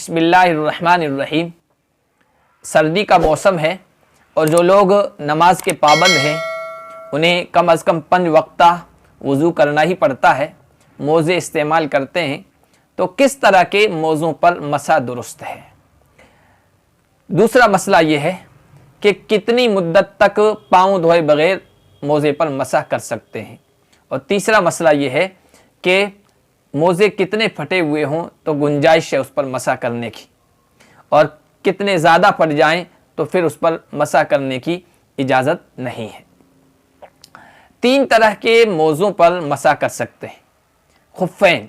بسم اللہ الرحمن الرحیم۔ سردی کا موسم ہے اور جو لوگ نماز کے پابند ہیں انہیں کم از کم 5 وقتہ وضو کرنا ہی پڑتا ہے، موزے استعمال کرتے ہیں، تو کس طرح کے موزوں پر مسح درست ہے؟ دوسرا مسئلہ یہ ہے کہ کتنی مدت تک پاؤں دھوئے بغیر موزے پر مسح کر سکتے ہیں، اور تیسرا مسئلہ یہ ہے کہ موزے کتنے پھٹے ہوئے ہوں تو گنجائش ہے اس پر مسح کرنے کی، اور کتنے زیادہ پھٹ جائیں تو پھر اس پر مسح کرنے کی اجازت نہیں ہے۔ 3 طرح کے موزوں پر مسح کر سکتے ہیں۔ خفین،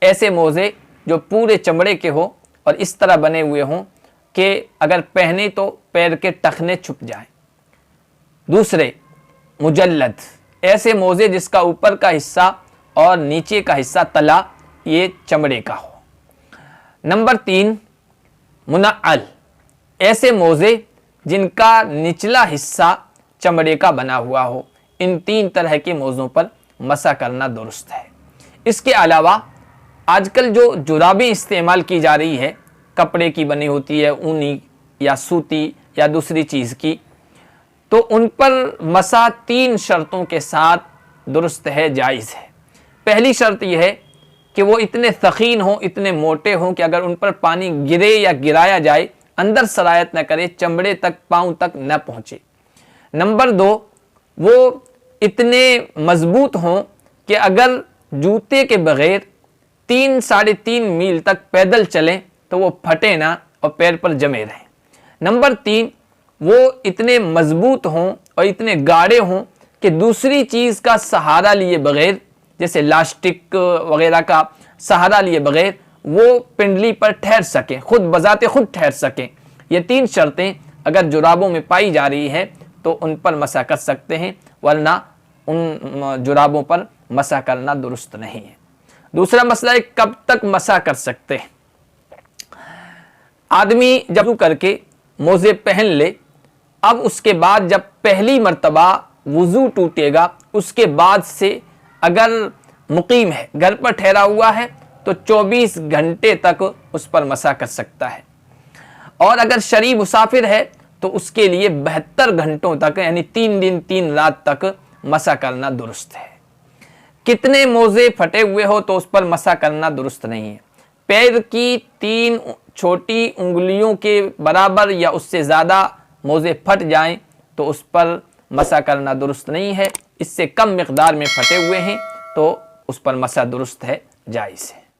ایسے موزے جو پورے چمڑے کے ہوں اور اس طرح بنے ہوئے ہوں کہ اگر پہنے تو پیر کے ٹخنے چھپ جائیں۔ دوسرے، مجلد، ایسے موزے جس کا اوپر کا حصہ اور نیچے کا حصہ تلا یہ چمڑے کا ہو۔ نمبر 3، منعل، ایسے موزے جن کا نچلا حصہ چمڑے کا بنا ہوا ہو۔ ان 3 طرح کے موزوں پر مسح کرنا درست ہے۔ اس کے علاوہ آج کل جو جرابیں استعمال کی جا رہی ہے، کپڑے کی بنی ہوتی ہے، اونی یا سوتی یا دوسری چیز کی، تو ان پر مسح 3 شرطوں کے ساتھ درست ہے، جائز ہے۔ پہلی شرط یہ ہے کہ وہ اتنے ثقیل ہوں، اتنے موٹے ہوں کہ اگر ان پر پانی گرے یا گرایا جائے اندر سرایت نہ کرے، چمڑے تک، پاؤں تک نہ پہنچے۔ نمبر 2، وہ اتنے مضبوط ہوں کہ اگر جوتے کے بغیر 3-3.5 میل تک پیدل چلیں تو وہ پھٹے نہ اور پیر پر جمے رہیں۔ نمبر 3، وہ اتنے مضبوط ہوں اور اتنے گاڑے ہوں کہ دوسری چیز کا سہارا لیے بغیر، جیسے لاسٹک وغیرہ کا سہارا لیے بغیر، وہ پنڈلی پر ٹھہر سکیں، خود بذات خود ٹھہر سکیں۔ یہ 3 شرطیں اگر جرابوں میں پائی جا رہی ہیں تو ان پر مسح کر سکتے ہیں، ورنہ ان جرابوں پر مسح کرنا درست نہیں ہے۔ دوسرا مسئلہ ہے کب تک مسح کر سکتے ہیں۔ آدمی جب وضو کر کے موزے پہن لے، اب اس کے بعد جب پہلی مرتبہ وضو ٹوٹے گا، اس کے بعد سے اگر مقیم ہے، گھر پر ٹھہرا ہوا ہے، تو 24 گھنٹے تک اس پر مسح کر سکتا ہے، اور اگر شرعی مسافر ہے تو اس کے لیے 72 گھنٹوں تک، یعنی 3 دن 3 رات تک مسح کرنا درست ہے۔ کتنے موزے پھٹے ہوئے ہو تو اس پر مسح کرنا درست نہیں ہے۔ پیر کی 3 چھوٹی انگلیوں کے برابر یا اس سے زیادہ موزے پھٹ جائیں تو اس پر مسح کرنا درست نہیں ہے۔ اس سے کم مقدار میں پھٹے ہوئے ہیں تو اس پر مسح درست ہے، جائز ہے۔